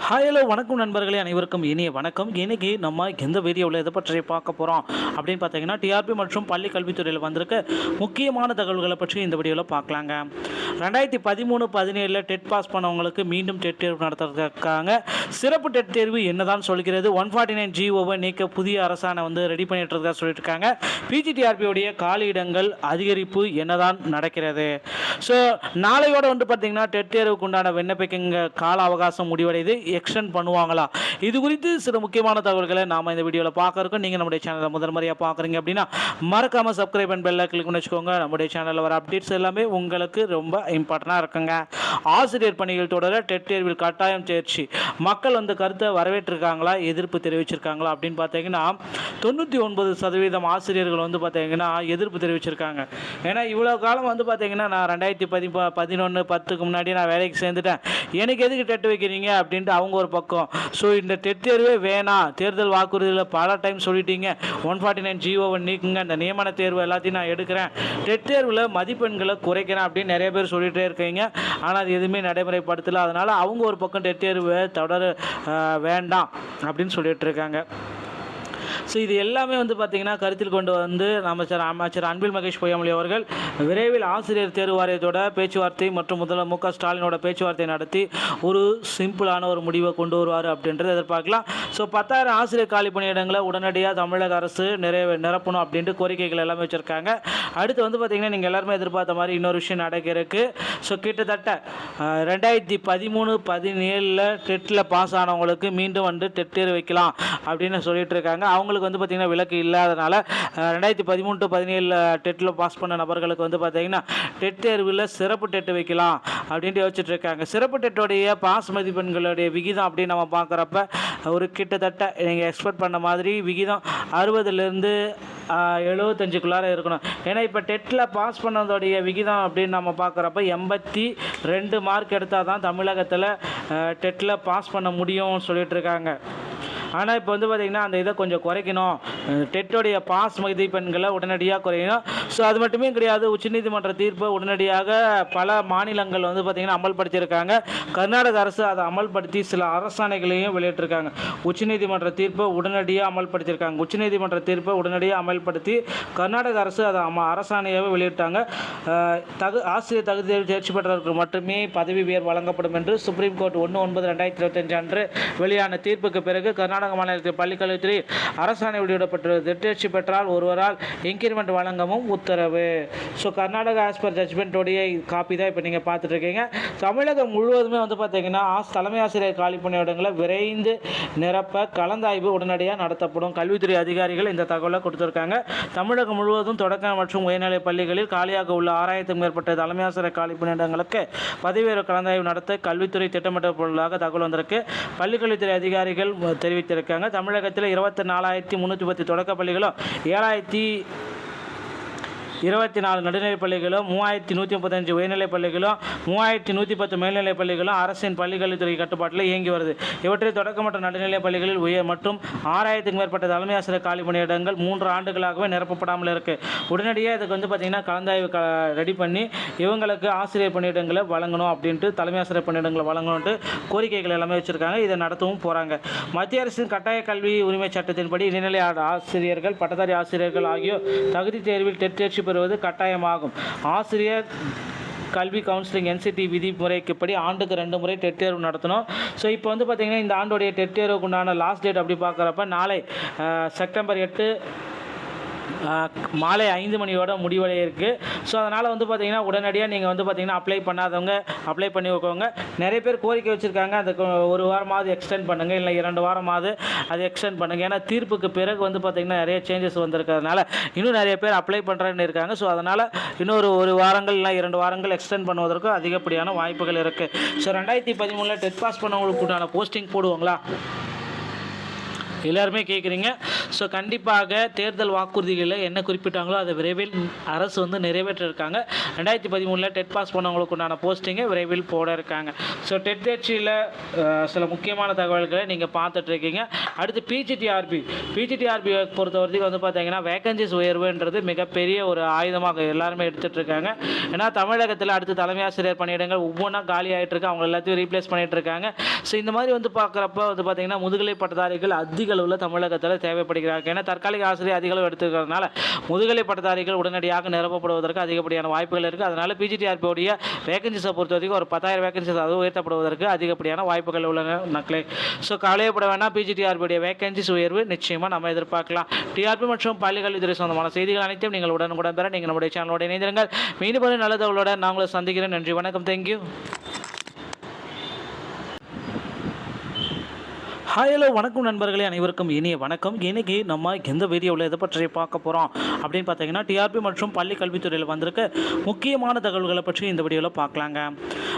Hi hello வணக்கம் நண்பர்களே, அனைவருக்கும் இனிய வணக்கம். இன்னைக்கு நம்ம எந்த வீடியோவில் எதை பற்றி பார்க்க போகிறோம் அப்படின்னு பார்த்தீங்கன்னா, டிஆர்பி மற்றும் பள்ளி கல்வித்துறையில் வந்திருக்க முக்கியமான தகவல்களை பற்றி இந்த வீடியோவில் பார்க்கலாங்க. 2013-17 டெட் பாஸ் பண்ணவங்களுக்கு மீண்டும் டெட் தேர்வு நடத்துறதுக்காக சிறப்பு டெட் தேர்வு என்னதான் சொல்கிறது. 149 ஜிஓவை நீக்க புதிய அரசாணை ரெடி பண்ணிட்டு இருக்கா சொல்லிட்டு இருக்காங்க. பிஜிடிஆர்பியோடைய காலியிடங்கள் அதிகரிப்பு என்னதான் நடக்கிறது. ஸோ நாளையோட பார்த்தீங்கன்னா டெட் தேர்வுக்கு உண்டான விண்ணப்பிக்க கால அவகாசம் முடிவடைது. எக்ஸ்டெண்ட் பண்ணுவாங்களா, இது குறித்து சில முக்கியமான தகவல்களை நாம் இந்த வீடியோவில் பார்க்க இருக்கோம். நீங்கள் நம்முடைய சேனலை முதல் முறையாக பார்க்குறீங்க அப்படின்னா மறக்காமல் சப்ஸ்கிரைப் அண்ட் பெல்லை கிளிக் பண்ணி வச்சுக்கோங்க. நம்முடைய சேனலில் வர அப்டேட்ஸ் எல்லாமே உங்களுக்கு ரொம்ப இம்பார்ட்டண்டாக இருக்குங்க. ஆசிரியர் பணிகள் தொடர டெட் தேர்வில் கட்டாயம் தேர்ச்சி, மக்கள் கருத்தை வரவேற்றிருக்காங்களா, எதிர்ப்பு தெரிவிச்சிருக்காங்களா அப்படின்னு பார்த்தீங்கன்னா 99% ஆசிரியர்கள் பார்த்தீங்கன்னா எதிர்ப்பு தெரிவிச்சிருக்காங்க. ஏன்னா இவ்வளோ காலம் பார்த்தீங்கன்னா நான் 2011-10க்கு முன்னாடி நான் வேலைக்கு சேர்ந்துட்டேன், எனக்கு எதுக்கு டெட் வைக்கிறீங்க அப்படின்ட்டு அவங்க ஒரு பக்கம். ஸோ இந்த டெட் தேர்வே வேணாம், தேர்தல் வாக்குறுதியில் பல டைம் சொல்லிட்டீங்க, 149 ஜிஓவை நீக்குங்க, இந்த நியமன தேர்வு எல்லாத்தையும் நான் எடுக்கிறேன், டெட் தேர்வில் மதிப்பெண்களை குறைக்கிறேன் அப்படின்னு நிறைய பேர் சொல்லிகிட்டே இருக்கீங்க. ஆனால் அது எதுவுமே நடைமுறைப்படுத்தலை. அதனால் அவங்க ஒரு பக்கம் டெட் தேர்வை தொடர வேண்டாம் அப்படின்னு சொல்லிட்டு இருக்காங்க. ஸோ இது எல்லாமே பார்த்திங்கன்னா கருத்தில் கொண்டு அமைச்சர் அன்பில் மகேஷ் பொய்யாமொழி அவர்கள் விரைவில் ஆசிரியர் தேர்வு வாரியத்தோட பேச்சுவார்த்தை மற்றும் முதல்வர் மு க ஸ்டாலினோட பேச்சுவார்த்தை நடத்தி ஒரு சிம்பிளான ஒரு முடிவை கொண்டு வருவார் அப்படின்றத எதிர்பார்க்கலாம். ஸோ 10,000 ஆசிரியர் காலி பணியிடங்களை உடனடியாக தமிழக அரசு நிரப்பணும் அப்படின்ட்டு கோரிக்கைகள் எல்லாமே வச்சுருக்காங்க. அடுத்து பார்த்திங்கன்னா நீங்கள் எல்லாருமே எதிர்பார்த்த மாதிரி இன்னொரு விஷயம் நடக்கிறதுக்கு. ஸோ கிட்டத்தட்ட 2013-17 டெட்டில் பாஸ் ஆனவங்களுக்கு மீண்டும் டெட் தேர்வு வைக்கலாம் அப்படின்னு சொல்லிட்டு இருக்காங்க. அவங்களுக்கு பார்த்திங்கன்னா விலக்கு இல்லாதனால 2013-17 டெட்டில் பாஸ் பண்ண நபர்களுக்கு பார்த்திங்கன்னா டெட் தேர்வில் சிறப்பு டெட் வைக்கலாம் அப்படின்ட்டு யோசிச்சுட்டு இருக்காங்க. சிறப்பு டெட்டோடைய பாஸ் மதிப்பெண்களுடைய விகிதம் அப்படின்னு நம்ம பார்க்குறப்ப ஒரு கிட்டத்தட்ட நீங்கள் எக்ஸ்பெக்ட் பண்ண மாதிரி விகிதம் 60லேருந்து 75க்குள்ளார இருக்கணும். ஏன்னா இப்போ டெட்டில் பாஸ் பண்ணதோடைய விகிதம் அப்படின்னு நம்ம பார்க்குறப்ப 82 மார்க் எடுத்தால் தான் தமிழகத்தில் டெட்டில் பாஸ் பண்ண முடியும்னு சொல்லிட்டு இருக்காங்க. ஆனால் இப்போ பார்த்திங்கன்னா அந்த இதை கொஞ்சம் குறைக்கணும், டெட்டோடைய பாஸ் மதிப்பெண்களை உடனடியாக குறையணும். ஸோ அது மட்டுமே கிடையாது, உச்சநீதிமன்ற தீர்ப்பை உடனடியாக பல மாநிலங்கள் பார்த்திங்கன்னா அமல்படுத்தியிருக்காங்க. கர்நாடக அரசு அதை அமல்படுத்தி சில அரசாணைகளையும் வெளியிட்டிருக்காங்க. உச்சநீதிமன்ற தீர்ப்பை உடனடியாக அமல்படுத்தியிருக்காங்க. உச்சநீதிமன்ற தீர்ப்பை உடனடியாக அமல்படுத்தி கர்நாடக அரசு அதை அரசாணையாகவே வெளியிட்டாங்க. ஆசிரியர் தகுதி தேர்வு தேர்ச்சி பெற்றவர்களுக்கு மட்டுமே பதவி உயர்வு வழங்கப்படும் என்று சுப்ரீம் கோர்ட் 1/9/2025 அன்று வெளியான தீர்ப்புக்கு பிறகு கர்நாடக மாநிலத்தில் பள்ளிக்கல்வித்துறை அரசாணை வெளியிடப்பட்டுள்ளது. தேர்ச்சி பெற்றால் ஒருவரால் இன்கிரிமெண்ட் வழங்கவும் உத்தரவு. ஸோ கர்நாடகா ஆஸ் பர் ஜட்மெண்ட்டோடைய காப்பி தான் இப்போ நீங்கள் பார்த்துட்டு இருக்கீங்க. தமிழகம் முழுவதுமே பார்த்தீங்கன்னா தலைமை ஆசிரியர் காலி பணியிடங்களை விரைந்து நிரப்ப கலந்தாய்வு உடனடியாக நடத்தப்படும். கல்வித்துறை அதிகாரிகள் இந்த தகவலை கொடுத்துருக்காங்க. தமிழகம் முழுவதும் தொடக்க மற்றும் உயர்நிலை பள்ளிகளில் காலியாக உள்ள 6000க்கும் மேற்பட்ட தலைமை ஆசிரியர் காலி பணியிடங்களுக்கு பதவி உயர்வு கலந்தாய்வு நடத்த கல்வித்துறை திட்டமிட்டுள்ளதாக தகவல் வந்திருக்கு. பள்ளிக்கல்வித்துறை அதிகாரிகள் தெரிவித்திருக்காங்க. தமிழகத்தில் 24,310 தொடக்க பள்ளிகளும் 7,024 நடுநிலைப் பள்ளிகளும் 3,135 உயர்நிலைப் பள்ளிகளும் 3,110 மேல்நிலைப் பள்ளிகளும் அரசின் பள்ளிக்கல்வித்துறை கட்டுப்பாட்டில் இயங்கி வருது. இவற்றில் தொடக்க மற்றும் நடுநிலைப் பள்ளிகளில் மற்றும் 6,000க்கும் மேற்பட்ட தலைமை ஆசிரியர் காலி பணியிடங்கள் 3 ஆண்டுகளாகவே நிரப்பப்படாமல் இருக்குது. உடனடியாக இதுக்கு பார்த்திங்கன்னா கலந்தாய்வு ரெடி பண்ணி இவங்களுக்கு ஆசிரியர் பணியிடங்களை வழங்கணும் அப்படின்ட்டு, தலைமை ஆசிரியர் பணியிடங்களை வழங்கணுன்ட்டு கோரிக்கைகள் எல்லாமே வச்சுருக்காங்க. இதை நடத்தவும் போகிறாங்க. மத்திய அரசின் கட்டாய கல்வி உரிமை சட்டத்தின்படி இடைநிலை ஆசிரியர்கள், பட்டதாரி ஆசிரியர்கள் ஆகியோர் தகுதி தேர்வில் டெட் தேர்ச்சி பெறுவது கட்டாயமாகும். ஆசிரியர் கல்வி கவுன்சிலிங் NCT விதிமுறைக்குப்படி ஆண்டுக்கு 2 முறை டெட் தேர்வு நடத்தணும். ஸோ இப்போ பார்த்திங்கன்னா இந்த ஆண்டோடைய டெட் தேர்வுக்கு உண்டான லாஸ்ட் டேட் அப்படி பார்க்குறப்ப நாளை செப்டம்பர் 8 மாலை 5 மணியோட முடிவடைய இருக்குது. ஸோ அதனால் பார்த்திங்கன்னா உடனடியாக நீங்கள் பார்த்திங்கன்னா அப்ளை பண்ணாதவங்க அப்ளை பண்ணி வைக்கோங்க. நிறைய பேர் கோரிக்கை வச்சுருக்காங்க, அதுக்கு 1 வாரமாவது எக்ஸ்டெண்ட் பண்ணுங்கள், இல்லை 2 வாரமாவது அது எக்ஸ்டெண்ட் பண்ணுங்கள். ஏன்னா தீர்ப்புக்கு பிறகு பார்த்திங்கன்னா நிறைய சேஞ்சஸ் வந்திருக்கிறதுனால இன்னும் நிறைய பேர் அப்ளை பண்ணுறேன்னு இருக்காங்க. ஸோ அதனால் இன்னொரு 1 வாரங்கள் இல்லை 2 வாரங்கள் எக்ஸ்டெண்ட் பண்ணுவதற்கு அதிகப்படியான வாய்ப்புகள் இருக்குது. ஸோ 2013 டெட் பாஸ் பண்ணவங்களுக்கு உண்டான போஸ்டிங் போடுவாங்களா, எல்லாருமே கேட்குறீங்க. ஸோ கண்டிப்பாக தேர்தல் வாக்குறுதிகளில் என்ன குறிப்பிட்டாங்களோ அதை விரைவில் அரசு வந்து நிறைவேற்றிருக்காங்க. 2013 டெட் பாஸ் பண்ணவங்களுக்கு உண்டான போஸ்டிங்கை விரைவில் போட இருக்காங்க. ஸோ டெட் தேர்ச்சியில் சில முக்கியமான தகவல்களை நீங்கள் பார்த்துட்ருக்கீங்க. அடுத்து பிஜிடிஆர்பி பொறுத்த வரைக்கும் வந்து பார்த்தீங்கன்னா வேகன்சிஸ் உயர்வுன்றது மிகப்பெரிய ஒரு ஆயுதமாக எல்லாருமே எடுத்துகிட்டு இருக்காங்க. ஏன்னா தமிழகத்தில் அடுத்து தலைமை ஆசிரியர் பணியிடங்கள் ஒவ்வொன்றா காலி ஆகிட்டு இருக்கு. அவங்க எல்லாத்தையும் ரீப்ளேஸ் பண்ணிகிட்டு இருக்காங்க. ஸோ இந்த மாதிரி வந்து பார்க்குறப்ப வந்து பார்த்தீங்கன்னா முதுகலை பட்டதாரிகள் அதிக அளவில் தமிழகத்தில் தேவைப்படுகிறார்கள். ஏன்னா தற்காலிக ஆசிரியர் அதிக அளவு எடுத்துக்கிறதுனால முதுகலை பட்டதாரிகள் உடனடியாக நிரப்பப்படுவதற்கு அதிகப்படியான வாய்ப்புகள் இருக்குது. அதனால் பிஜிடிஆர்பியோடைய வேகன்சிஸை பொறுத்த வரைக்கும் ஒரு 10,000 வேகன்சிஸ் அது உயர்த்தப்படுவதற்கு அதிகப்படியான வாய்ப்புகள் உள்ளன மக்களே. ஸோ கவலையப்பட வேணாம், பிஜிடிஆர்பியோடைய வேகன்சிஸ் உயர்வு நிச்சயமாக நம்ம எதிர்பார்க்கலாம். டிஆர்பி மற்றும் பள்ளிக்கல்வித்துறை சொந்தமான செய்திகள் அனைத்தையும் நீங்கள் உடனுக்குடன் பெற நீங்கள் நம்முடைய சேனலோட இணைந்திருங்கள். மீண்டும் நல்ல தகவலோட நான் உங்களை சந்திக்கிறேன். நன்றி, வணக்கம், தேங்க்யூ. ஹலோ வணக்கம் நண்பர்களே, அனைவருக்கும் இனிய வணக்கம். இன்றைக்கி நம்ம எந்த வீடியோவில் எதை பற்றி பார்க்க போகிறோம் அப்படின்னு பார்த்தீங்கன்னா டிஆர்பி மற்றும் பள்ளி கல்வித்துறையில் வந்திருக்க முக்கியமான தகவல்களை பற்றி இந்த வீடியோவில் பார்க்கலாங்க.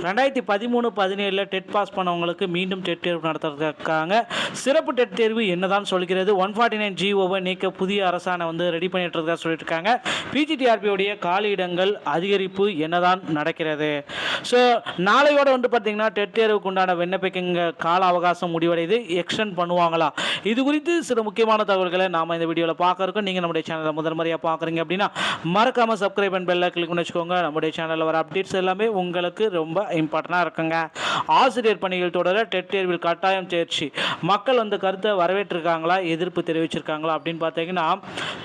2013-17 டெட் பாஸ் பண்ணவங்களுக்கு மீண்டும் டெட் தேர்வு நடத்துறதுக்காக சிறப்பு டெட் தேர்வு என்னதான் சொல்கிறது. 149 ஜிஓவை நீக்க புதிய அரசாணை வந்து ரெடி பண்ணிட்டு இருக்கா சொல்லிட்டு இருக்காங்க. பிஜிடிஆர்பியோடைய காலியிடங்கள் அதிகரிப்பு என்னதான் நடக்கிறது. ஸோ நாளையோட வந்து பார்த்தீங்கன்னா டெட் தேர்வுக்கு உண்டான விண்ணப்பிக்க கால அவகாசம் முடிவடைது. எக்ஸ்டெண்ட் பண்ணுவாங்களா, இது குறித்து சில முக்கியமான தகவல்களை நாம் இந்த வீடியோவில் பார்க்க இருக்கோம். நீங்கள் நம்முடைய சேனலை முதல் முறையாக பார்க்குறீங்க அப்படின்னா மறக்காமல் சப்ஸ்கிரைப் அண்ட் பெல்லை கிளிக் பண்ணி வச்சுக்கோங்க. நம்முடைய சேனலில் வர அப்டேட்ஸ் எல்லாமே உங்களுக்கு ரொம்ப இம்பார்ட்டண்டாக இருக்குங்க. ஆசிரியர் பணிகள் தொடர டெட் தேர்வில் கட்டாயம் தேர்ச்சி. மக்கள் வந்து கருத்தை வரவேற்றிருக்காங்களா, எதிர்ப்பு தெரிவிச்சிருக்காங்களா அப்படின்னு பார்த்தீங்கன்னா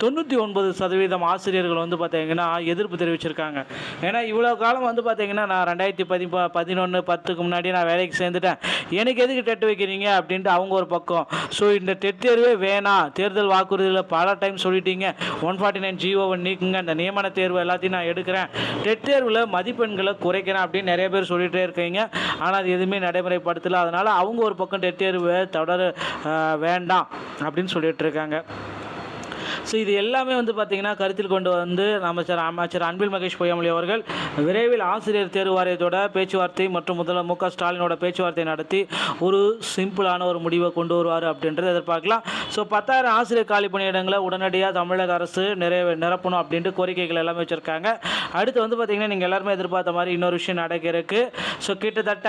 99% ஆசிரியர்கள் வந்து பார்த்தீங்கன்னா எதிர்ப்பு தெரிவிச்சிருக்காங்க. ஏன்னா இவ்வளோ காலம் வந்து பார்த்தீங்கன்னா நான் 2011-10க்கு முன்னாடி நான் வேலைக்கு சேர்ந்துட்டேன், எனக்கு எதுக்கு டெட் வைக்கிறீங்க அப்படின்ட்டு அவங்க ஒரு பக்கம். ஸோ இந்த டெட் தேர்வே வேணாம், தேர்தல் வாக்குறுதியில் பல டைம் சொல்லிட்டீங்க, 149 ஜிஓவை நீக்குங்க, இந்த நியமன தேர்வு எல்லாத்தையும் நான் எடுக்கிறேன், டெட் தேர்வில் மதிப்பெண்களை குறைக்கிறேன் அப்படின்னு நிறைய பேர் சொல்லிகிட்டே இருக்கீங்க. ஆனால் அது எதுவுமே நடைமுறைப்படுத்தலை. அதனால் அவங்க ஒரு பக்கம் டெட் தேர்வை தொடர வேண்டாம் அப்படின்னு சொல்லிட்டு இருக்காங்க. ஸோ இது எல்லாமே வந்து பார்த்திங்கன்னா கருத்தில் கொண்டு வந்து அமைச்சர் அன்பில் மகேஷ் பொய்யாமொழி அவர்கள் விரைவில் ஆசிரியர் தேர்வு வாரியத்தோட பேச்சுவார்த்தை மற்றும் முதல்வர் மு க ஸ்டாலினோட பேச்சுவார்த்தை நடத்தி ஒரு சிம்பிளான ஒரு முடிவை கொண்டு வருவார் அப்படின்றத எதிர்பார்க்கலாம். ஸோ 10,000 ஆசிரியர் காலி பணியிடங்களை உடனடியாக தமிழக அரசு நிரப்பணும் அப்படின்ட்டு கோரிக்கைகள் எல்லாமே வச்சுருக்காங்க. அடுத்து வந்து பார்த்திங்கன்னா நீங்கள் எல்லாருமே எதிர்பார்த்த மாதிரி இன்னொரு விஷயம் நடக்கிறதுக்கு. ஸோ கிட்டத்தட்ட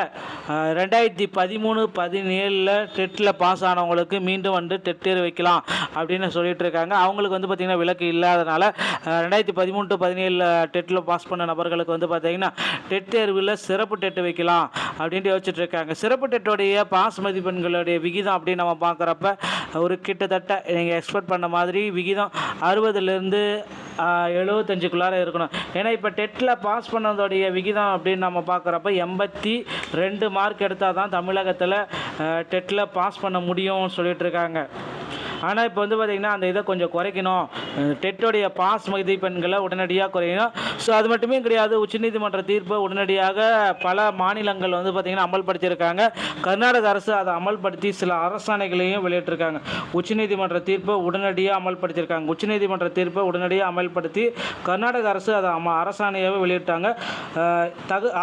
2013-17 டெட்டில் பாஸ் ஆனவங்களுக்கு மீண்டும் வந்து டெட் தேர்வு வைக்கலாம் அப்படின்னு சொல்லிட்டு இருக்காங்க. அவங்களுக்கு வந்து பார்த்திங்கன்னா விலக்கு இல்லாதனால 2013-17 டெட்டில் பாஸ் பண்ண நபர்களுக்கு வந்து பார்த்திங்கன்னா டெட் தேர்வில் சிறப்பு டெட் வைக்கலாம் அப்படின்ட்டு யோசிச்சுட்டு இருக்காங்க. சிறப்பு டெட்டோடைய பாஸ் மதிப்பெண்களுடைய விகிதம் அப்படின்னு நம்ம பார்க்குறப்ப ஒரு கிட்டத்தட்ட நீங்கள் எக்ஸ்பெக்ட் பண்ண மாதிரி விகிதம் 60லேருந்து 75க்குள்ளார இருக்கணும். ஏன்னா இப்போ டெட்டில் பாஸ் பண்ணதோடைய விகிதம் அப்படின்னு நம்ம பார்க்குறப்ப 82 மார்க் எடுத்தால் தான் தமிழகத்தில் டெட்டில் பாஸ் பண்ண முடியும்னு சொல்லிட்டு இருக்காங்க. ஆனால் இப்போ வந்து பார்த்திங்கன்னா அந்த இதை கொஞ்சம் குறைக்கணும், டெட்டோடைய பாஸ் மதிப்பெண்களை உடனடியாக குறையணும். ஸோ அது மட்டுமே கிடையாது, உச்சநீதிமன்ற தீர்ப்பை உடனடியாக பல மாநிலங்கள் வந்து பார்த்திங்கன்னா அமல்படுத்தியிருக்காங்க. கர்நாடக அரசு அதை அமல்படுத்தி சில அரசாணைகளையும் வெளியிட்டிருக்காங்க. உச்சநீதிமன்ற தீர்ப்பை உடனடியாக அமல்படுத்தியிருக்காங்க. உச்சநீதிமன்ற தீர்ப்பை உடனடியாக அமல்படுத்தி கர்நாடக அரசு அதை அரசாணையாகவே வெளியிட்டாங்க.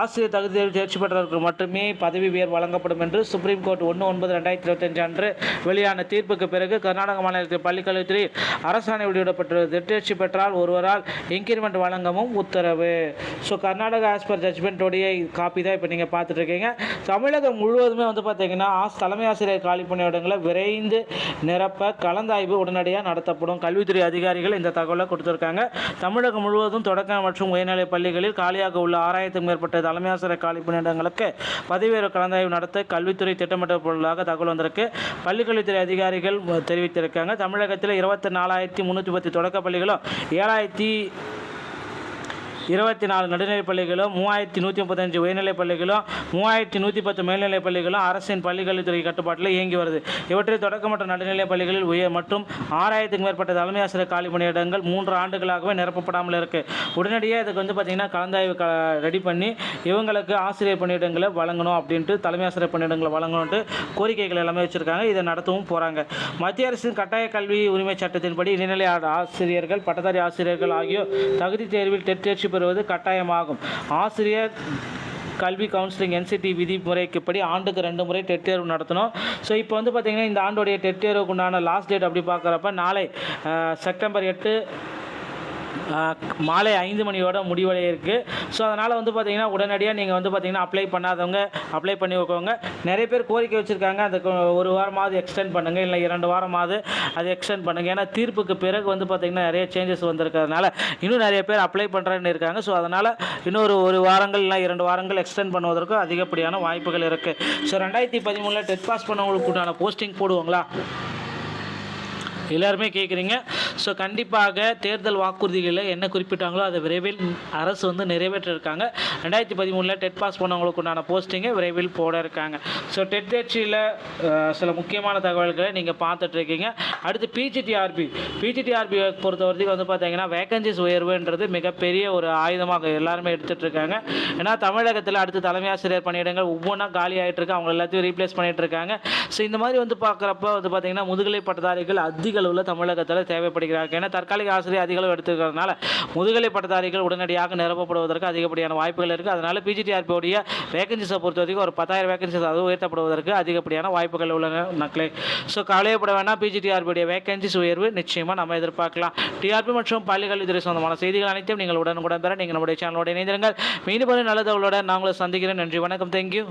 ஆசிரியர் தகுதி தேர்ச்சி பெற்றவர்களுக்கு மட்டுமே பதவி உயர்வு வழங்கப்படும் என்று சுப்ரீம் கோர்ட் 1/9/2025 அன்று வெளியான தீர்ப்புக்கு பிறகு கர்நாடக மாநிலத்தில் பள்ளிக்கல்வித்துறை அரசாணை வெளியிடப்பட்டுள்ளது. தேர்ச்சி பெற்றால் ஒருவரால் இன்கிரிமெண்ட் வழங்கவும் உத்தரவு. ஸோ கர்நாடகா ஆஸ் பர் ஜட்மெண்ட்டோடைய காப்பி தான் இப்போ நீங்கள் பார்த்துட்டு இருக்கீங்க. தமிழகம் முழுவதுமே வந்து பார்த்தீங்கன்னா தலைமை ஆசிரியர் காலி பணியிடங்களை விரைந்து நிரப்ப கலந்தாய்வு உடனடியாக நடத்தப்படும். கல்வித்துறை அதிகாரிகள் இந்த தகவலை கொடுத்துருக்காங்க. தமிழகம் முழுவதும் தொடக்க மற்றும் உயர்நிலை பள்ளிகளில் காலியாக உள்ள 6000க்கும் மேற்பட்ட தலைமை ஆசிரியர் காலி பணியிடங்களுக்கு பதவி உயர்வு கலந்தாய்வு நடத்த கல்வித்துறை திட்டமிட்டுள்ளதாக தகவல் வந்திருக்கு. பள்ளிக்கல்வித்துறை அதிகாரிகள் தெரிவித்திருக்காங்க. தமிழகத்தில் 24,310 தொடக்க பள்ளிகளும் 7,024 நடுநிலைப் பள்ளிகளும் 3,135 உயர்நிலைப் பள்ளிகளும் 3,110 மேல்நிலைப் பள்ளிகளும் அரசின் பள்ளிக்கல்வித்துறை கட்டுப்பாட்டில் இயங்கி வருது. இவற்றில் தொடக்க மற்றும் நடுநிலைப் பள்ளிகளில் மற்றும் 6,000க்கும் மேற்பட்ட தலைமை ஆசிரியர் காலி பணியிடங்கள் 3 ஆண்டுகளாகவே நிரப்பப்படாமல் இருக்குது. உடனடியாக இதுக்கு வந்து பார்த்திங்கன்னா கலந்தாய்வு ரெடி பண்ணி இவங்களுக்கு ஆசிரியர் பணியிடங்களை வழங்கணும் அப்படின்ட்டு தலைமை ஆசிரியர் பணியிடங்களை வழங்கணுன்ட்டு கோரிக்கைகள் எல்லாமே வச்சுருக்காங்க. இதை நடத்தவும் போகிறாங்க. மத்திய அரசின் கட்டாய கல்வி உரிமை சட்டத்தின்படி இடைநிலை ஆசிரியர்கள், பட்டதாரி ஆசிரியர்கள் ஆகியோர் தகுதி தேர்வில் டெட் தேர்ச்சி பெறுவது கட்டாயமாகும். ஆசிரியர் கல்வி கவுன்சிலிங் NCT விதிமுறைக்குப்படி ஆண்டுக்கு 2 முறை டெட் தேர்வு நடத்தணும். ஸோ இப்போ வந்து பார்த்திங்கன்னா இந்த ஆண்டோடைய டெட் தேர்வுக்கு உண்டான லாஸ்ட் டேட் அப்படி பார்க்குறப்ப நாளை செப்டம்பர் 8 மாலை 5 மணியோட முடிவடைய இருக்குது. ஸோ அதனால் வந்து பார்த்திங்கன்னா உடனடியாக நீங்கள் வந்து பார்த்திங்கன்னா அப்ளை பண்ணாதவங்க அப்ளை பண்ணி வைக்கோங்க. நிறைய பேர் கோரிக்கை வச்சுருக்காங்க, அதுக்கு 1 வாரமாவது எக்ஸ்டெண்ட் பண்ணுங்கள், இல்லை 2 வாரமாவது அது எக்ஸ்டெண்ட் பண்ணுங்கள். ஏன்னா தீர்ப்புக்கு பிறகு வந்து பார்த்திங்கன்னா நிறைய சேஞ்சஸ் வந்திருக்கிறதுனால இன்னும் நிறைய பேர் அப்ளை பண்ணுறேன்னு இருக்காங்க. ஸோ அதனால் இன்னொரு 1 வாரங்கள் இல்லை 2 வாரங்கள் எக்ஸ்டெண்ட் பண்ணுவதற்கும் அதிகப்படியான வாய்ப்புகள் இருக்குது. ஸோ 2013 டெட் பாஸ் பண்ணவங்களுக்கு உண்டான போஸ்டிங் போடுவாங்களா எல்லாருமே கேட்குறீங்க. ஸோ கண்டிப்பாக தேர்தல் வாக்குறுதிகளில் என்ன குறிப்பிட்டாங்களோ அதை விரைவில் அரசு வந்து நிறைவேற்றிருக்காங்க. 2013 டெட் பாஸ் பண்ணவங்களுக்கு உண்டான போஸ்டிங்கை விரைவில் போட இருக்காங்க. ஸோ டெட் தேர்ச்சியில் சில முக்கியமான தகவல்களை நீங்கள் பார்த்துட்ருக்கீங்க. அடுத்து பிஜிடிஆர்பி பொறுத்த வரைக்கும் வந்து பார்த்தீங்கன்னா வேகன்சிஸ் உயர்வுன்றது மிகப்பெரிய ஒரு ஆயுதமாக எல்லாருமே எடுத்துகிட்டு இருக்காங்க. ஏன்னா தமிழகத்தில் அடுத்து தலைமை ஆசிரியர் பணியிடங்கள் ஒவ்வொன்றா காலி ஆகிட்டு இருக்கு, அவங்க எல்லாத்தையும் ரீப்ளேஸ் பண்ணிகிட்டு இருக்காங்க. ஸோ இந்த மாதிரி வந்து பார்க்குறப்ப வந்து பார்த்திங்கன்னா முதுகலை பட்டதாரிகள் அதிக அளவில் தமிழகத்தில் தேவைப்படுகிறார்கள். ஏன்னா தற்காலிக ஆசிரியர் அதிக அளவு எடுத்துக்கிறதுனால முதுகலை பட்டதாரிகள் உடனடியாக நிரப்பப்படுவதற்கு அதிகப்படியான வாய்ப்புகள் இருக்குது. அதனால் பிஜிடிஆர்பியோடைய வேகன்சிஸை பொறுத்த வரைக்கும் ஒரு 10,000 வேகன்சிஸ் அது உயர்த்தப்படுவதற்கு அதிகப்படியான வாய்ப்புகள் உள்ளன மக்களே. ஸோ கவலையப்பட வேண்டாம், பிஜிடிஆர்பியோடைய வேகன்சிஸ் உயர்வு நிச்சயமாக நம்ம எதிர்பார்க்கலாம். டிஆர்பி மற்றும் பள்ளி கல்வித்துறை சொந்தமான செய்திகள் அனைத்தையும் நீங்கள் உடனுக்குடன் பெற நீங்கள் நம்முடைய சேனலோட இணைந்திருங்கள். மீண்டும் நல்ல தகவலோட நான் உங்களை சந்திக்கிறேன். நன்றி, வணக்கம், தேங்க்யூ.